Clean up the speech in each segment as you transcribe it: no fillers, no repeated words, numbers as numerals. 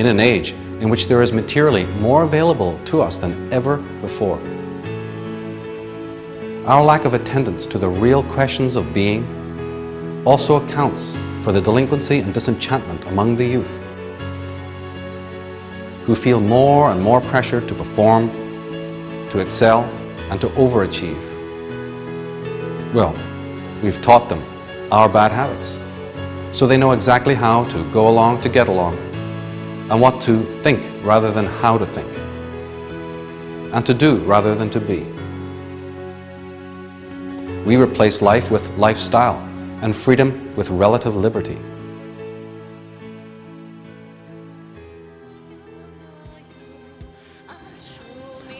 in an age in which there is materially more available to us than ever before. Our lack of attendance to the real questions of being also accounts for the delinquency and disenchantment among the youth, who feel more and more pressure to perform, to excel, and to overachieve. Well, we've taught them our bad habits, so they know exactly how to go along to get along, and what to think rather than how to think, and to do rather than to be. We replace life with lifestyle, and freedom with relative liberty.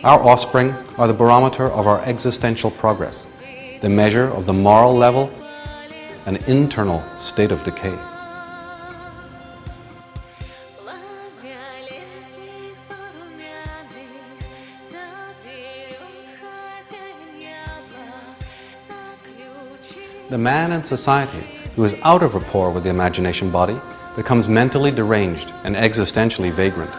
Our offspring are the barometer of our existential progress, the measure of the moral level and internal state of decay. The man in society who is out of rapport with the imagination body becomes mentally deranged and existentially vagrant.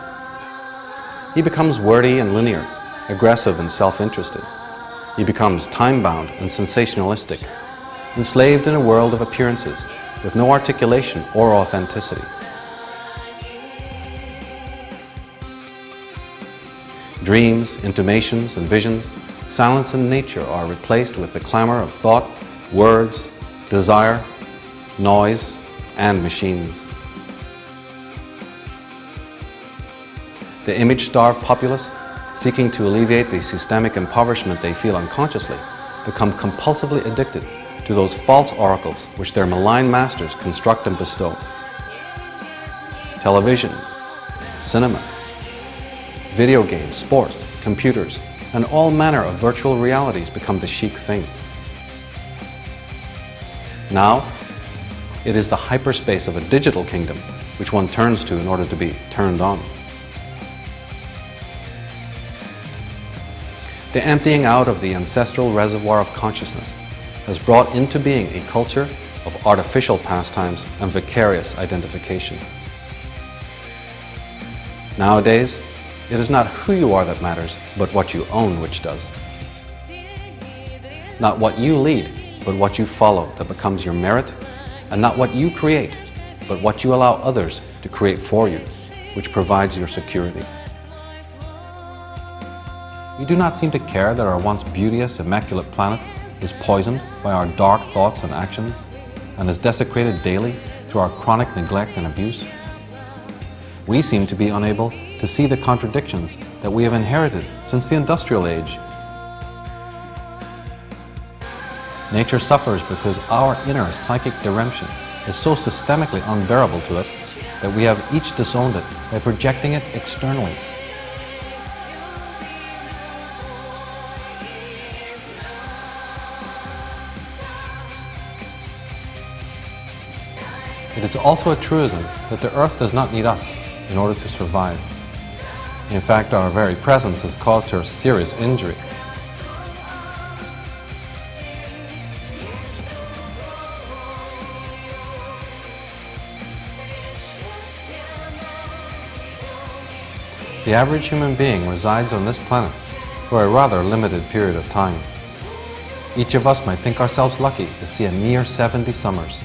He becomes wordy and linear, aggressive and self-interested. He becomes time-bound and sensationalistic, enslaved in a world of appearances with no articulation or authenticity. Dreams, intimations, and visions, silence and nature are replaced with the clamor of thought, words, desire, noise, and machines. The image-starved populace, seeking to alleviate the systemic impoverishment they feel unconsciously, become compulsively addicted to those false oracles which their malign masters construct and bestow. Television, cinema, video games, sports, computers, and all manner of virtual realities become the chic thing. Now, it is the hyperspace of a digital kingdom which one turns to in order to be turned on. The emptying out of the ancestral reservoir of consciousness has brought into being a culture of artificial pastimes and vicarious identification. Nowadays, it is not who you are that matters, but what you own which does. Not what you lead, but what you follow that becomes your merit, and not what you create, but what you allow others to create for you, which provides your security. We do not seem to care that our once beauteous, immaculate planet is poisoned by our dark thoughts and actions, and is desecrated daily through our chronic neglect and abuse. We seem to be unable to see the contradictions that we have inherited since the industrial age. Nature suffers because our inner psychic deremption is so systemically unbearable to us that we have each disowned it by projecting it externally. It is also a truism that the earth does not need us in order to survive. In fact, our very presence has caused her serious injury. The average human being resides on this planet for a rather limited period of time. Each of us might think ourselves lucky to see a mere 70 summers.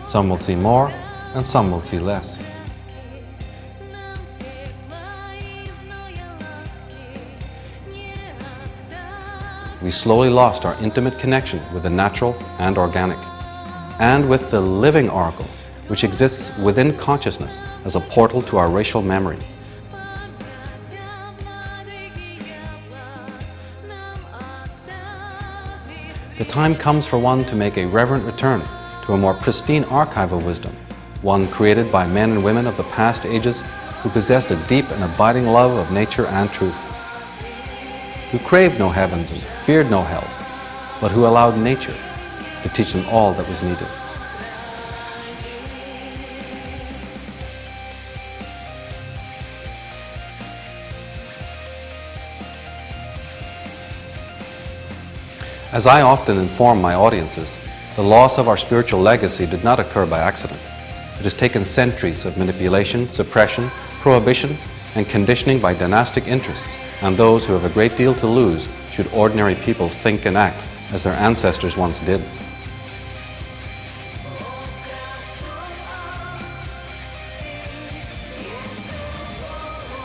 Some will see more, and some will see less. We slowly lost our intimate connection with the natural and organic, and with the living oracle, which exists within consciousness as a portal to our racial memory. The time comes for one to make a reverent return to a more pristine archive of wisdom, one created by men and women of the past ages who possessed a deep and abiding love of nature and truth, who craved no heavens and feared no hells, but who allowed nature to teach them all that was needed. As I often inform my audiences, the loss of our spiritual legacy did not occur by accident. It has taken centuries of manipulation, suppression, prohibition, and conditioning by dynastic interests, and those who have a great deal to lose should ordinary people think and act as their ancestors once did.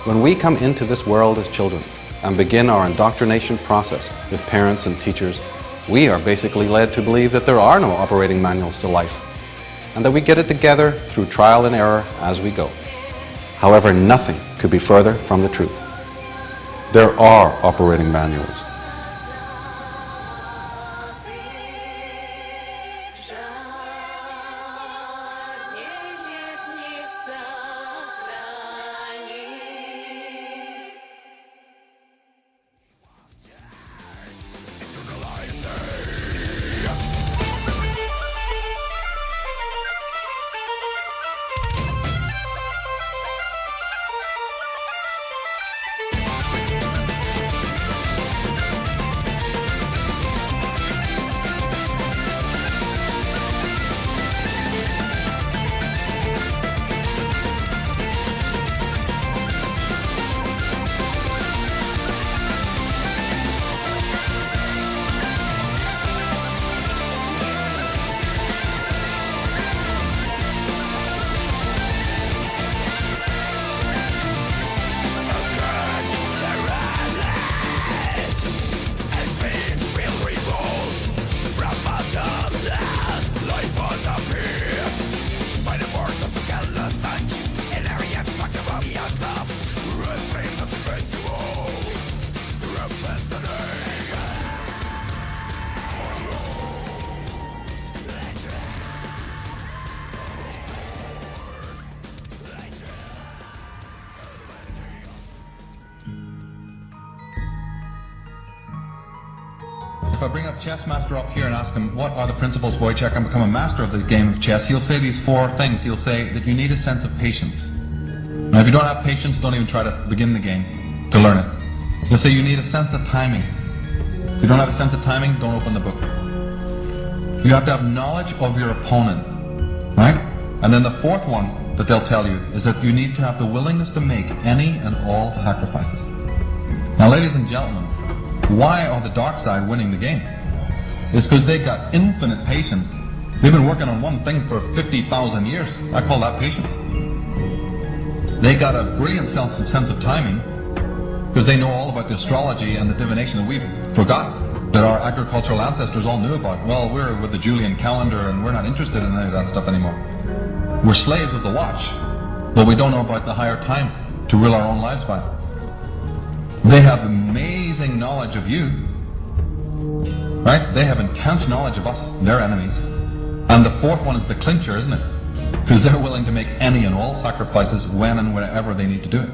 When we come into this world as children and begin our indoctrination process with parents and teachers, we are basically led to believe that there are no operating manuals to life, and that we get it together through trial and error as we go. However, nothing could be further from the truth. There are operating manuals. If I bring up Chess Master up here and ask him, what are the principles, Wojciech, and become a master of the game of chess, he'll say these four things. He'll say that you need a sense of patience. Now, if you don't have patience, don't even try to begin the game to learn it. He'll say you need a sense of timing. If you don't have a sense of timing, don't open the book. You have to have knowledge of your opponent, right? And then the fourth one that they'll tell you is that you need to have the willingness to make any and all sacrifices. Now, ladies and gentlemen, why are the dark side winning the game? It's because they've got infinite patience. They've been working on one thing for 50,000 years. I call that patience. They got a brilliant sense of timing because they know all about the astrology and the divination that we've forgotten, that our agricultural ancestors all knew about. Well, we're with the Julian calendar and we're not interested in any of that stuff anymore. We're slaves of the watch, but we don't know about the higher time to rule our own lives by. They have amazing knowledge of you, right? They have intense knowledge of us, their enemies. And the fourth one is the clincher, isn't it? Because they're willing to make any and all sacrifices when and wherever they need to do it.